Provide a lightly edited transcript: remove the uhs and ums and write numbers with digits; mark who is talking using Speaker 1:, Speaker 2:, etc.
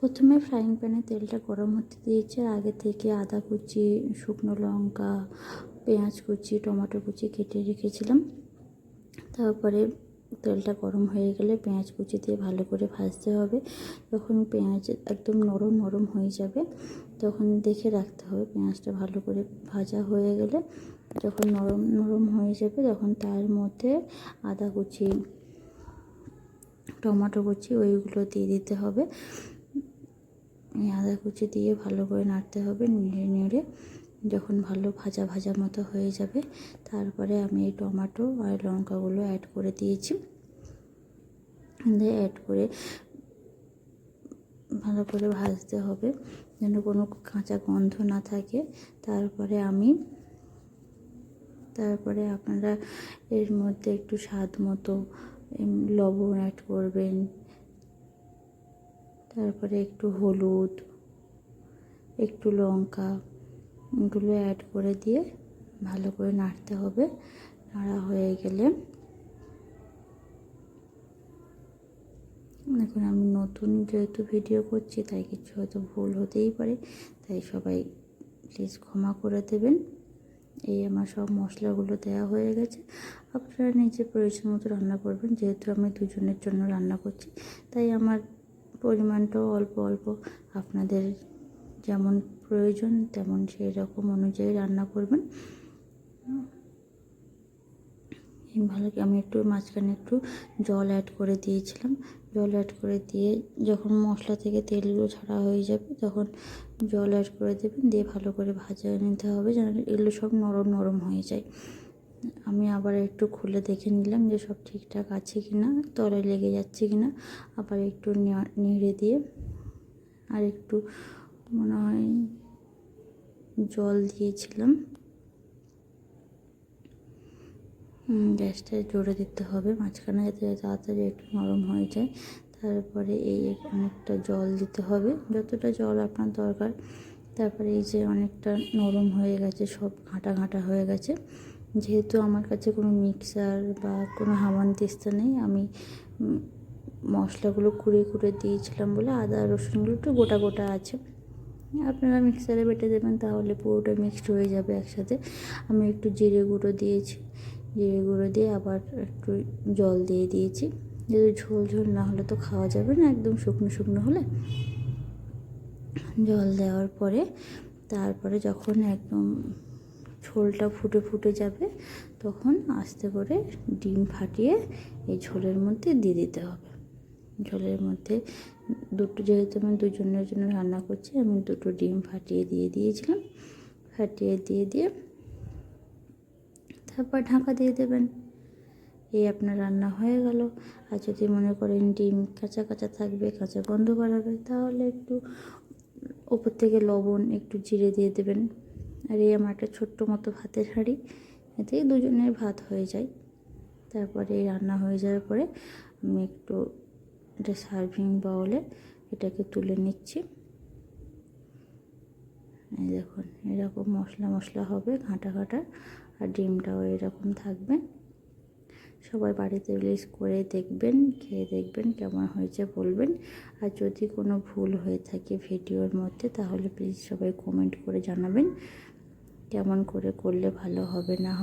Speaker 1: প্রথমে ফ্রাইং প্যানে তেলটা গরম হতে দিয়েছি। আগে থেকে আদা কুচি, শুকনো লঙ্কা, পেঁয়াজ কুচি, টমেটো কুচি কেটে রেখেছিলাম। তারপরে তেলটা গরম হয়ে গেলে পেঁয়াজ কুচি দিয়ে ভালো করে ভাজতে হবে। যখন পেঁয়াজ একদম নরম নরম হয়ে যাবে তখন দেখে রাখতে হবে পেঁয়াজটা ভালো করে ভাজা হয়ে গেলে। যখন নরম নরম হয়ে যাবে তখন তার মধ্যে আদা কুচি, টমেটো কুচি ওইগুলো দিয়ে দিতে হবে। আদা কুচি দিয়ে ভালো করে নাড়তে হবে, নেড়ে নেড়ে যখন ভালো ভাজা ভাজা মতো হয়ে যাবে তারপরে আমি এই টমেটো আর লঙ্কাগুলো অ্যাড করে দিয়েছি। অ্যাড করে ভালো করে ভাজতে হবে যেন কোনো কাঁচা গন্ধ না থাকে। তারপরে আপনারা এর মধ্যে একটু স্বাদ মতো লবণ অ্যাড করবেন, তারপরে একটু হলুদ, একটু লঙ্কা এগুলো অ্যাড করে দিয়ে ভালো করে নাড়তে হবে। নাড়া হয়ে গেলে এখন আমি নতুন যেহেতু ভিডিও করছি তাই কিছু হয়তো ভুল হতেই পারে, তাই সবাই প্লিজ ক্ষমা করে দেবেন। এই আমার সব মশলাগুলো দেওয়া হয়ে গেছে। আপনারা নিজের প্রয়োজন মতো রান্না করবেন। যেহেতু আমি দুজনের জন্য রান্না করছি তাই আমার পরিমাণটাও অল্প অল্প, আপনাদের যেমন প্রয়োজন তেমন সেই রকম অনুযায়ী রান্না করবেন। ভালো আমি একটু মাঝখানে একটু জল অ্যাড করে দিয়েছিলাম। জল অ্যাড করে দিয়ে যখন মশলা থেকে তেলগুলো ছাড়া হয়ে যাবে তখন জল অ্যাড করে দেবেন, দিয়ে ভালো করে ভাজা নিতে হবে যেন এগুলো সব নরম নরম হয়ে যায়। আমি আবার একটু খুলে দেখে নিলাম যে সব ঠিকঠাক আছে কি না, তলে লেগে যাচ্ছে কি না। আবার একটু নেড়ে দিয়ে আর একটু মনে হয় জল দিয়েছিলাম। গ্যাসটা জোরে দিতে হবে মাঝখানে যাতে তাড়াতাড়ি একটু নরম হয়ে যায়। তারপরে এই অনেকটা জল দিতে হবে, যতটা জল আপনার দরকার। তারপরে এই যে অনেকটা নরম হয়ে গেছে, সব ঘাঁটা ঘাঁটা হয়ে গেছে। যেহেতু আমার কাছে কোনো মিক্সার বা কোনো হামানদিস্তা নেই, আমি মশলাগুলো কুড়ে কুড়ে দিয়েছিলাম বলে আদা রসুনগুলো একটু গোটা গোটা আছে। আপনারা মিক্সারে বেটে দেবেন তাহলে পুরোটা মিক্সড হয়ে যাবে একসাথে। আমি একটু জিরে গুঁড়ো দিয়েছি, জিরে গুঁড়ো দিয়ে আবার একটু জল দিয়ে দিয়েছি। যদি ঝোল ঝোল না হলে তো খাওয়া যাবে না, একদম শুকনো শুকনো হলে। জল দেওয়ার পরে তারপরে যখন একদম ঝোলটা ফুটে ফুটে যাবে তখন আস্তে করে ডিম ফাটিয়ে এই ঝোলের মধ্যে দিয়ে দিতে হবে। ঝোলের মধ্যে যেহেতু আমি দুজনের জন্য রান্না করছি, আমি 2টো ডিম ফাটিয়ে দিয়ে দিয়েছিলাম। ফাটিয়ে দিয়ে তারপর ঢাকা দিয়ে দেবেন। এই আপনার রান্না হয়ে গেল। আর যদি মনে করেন ডিম কাঁচা কাঁচা থাকবে, কাঁচা গন্ধ বাড়াবে, তাহলে একটু ওপর থেকে লবণ, একটু জিরে দিয়ে দেবেন। আর এই আমার একটা ছোট্ট মতো ভাতের হাঁড়ি, এতেই দুজনের ভাত হয়ে যায়। তারপরে এই রান্না হয়ে যাওয়ার পরে আমি একটু এটা সার্ভিং বাউলে এটাকে তুলে নিচ্ছি। এই দেখুন এরকম মশলা মশলা হবে, ঘাঁটা ঘাঁটা, আর ডিমটাও এরকম থাকবে। সবাই বাড়িতে রিলিজ করে দেখবেন, খেয়ে দেখবেন কেমন হয়েছে বলবেন। আর যদি কোনো ভুল হয়ে থাকে ভিডিওর মধ্যে তাহলে প্লিজ সবাই কমেন্ট করে জানাবেন কেমন করে করলে ভালো হবে না হবে।